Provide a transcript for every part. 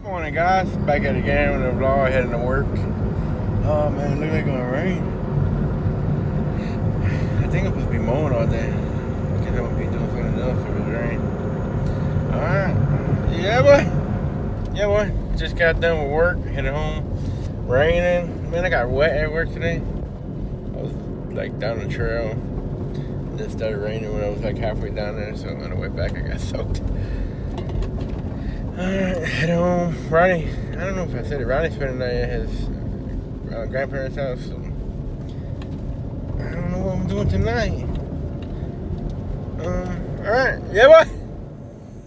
Morning, guys. Back at it again with the vlog, heading to work. Oh man, it looks like it's gonna rain. I think I'm supposed to be mowing all day. I think I'm gonna be doing something else if it's rain. Alright. Yeah, boy. Yeah, boy. Just got done with work, headed home. Raining. Man, I got wet at work today. I was like down the trail. And it started raining when I was like halfway down there, so on the way back I got soaked. Alright, head home. Ronnie, I don't know if I said it. Ronnie's spending the night at his grandparents' house. So I don't know what I'm doing tonight. Alright, yeah, what?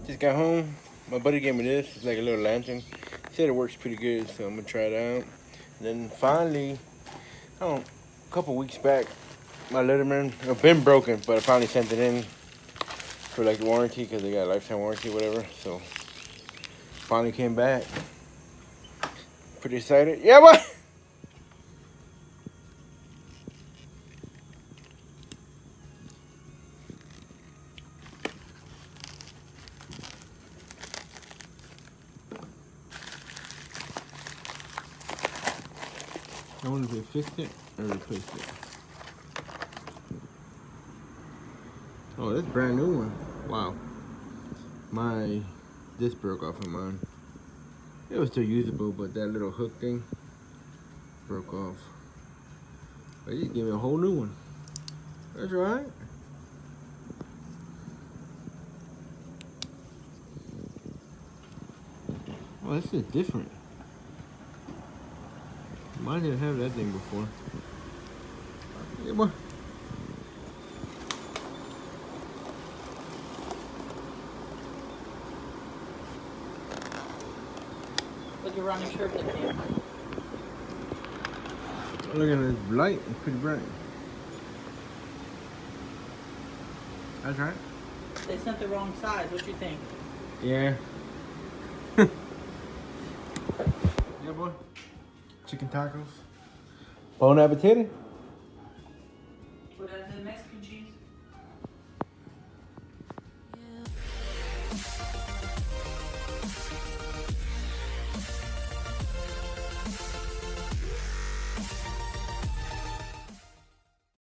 Just got home. My buddy gave me this. It's like a little lantern. He said it works pretty good, so I'm gonna try it out. And then finally, a couple weeks back, my Leatherman, it's been broken, but I finally sent it in for like the warranty because they got a lifetime warranty, whatever. So finally came back. Pretty excited. Yeah, what? I wonder if they fixed it or replaced it. Oh, that's a brand new one. Wow. My disc broke off of mine. It was still usable, but that little hook thing broke off. But he gave me a whole new one. That's right. Oh, this is different. Mine didn't have that thing before. Yeah, boy. Look at Ronnie's shirt there, Cam. Look at this light. It's pretty bright. That's right. They sent the wrong size. What you think? Yeah. Yeah, boy. Chicken tacos. Bon appetit. Put that in the Mexican cheese.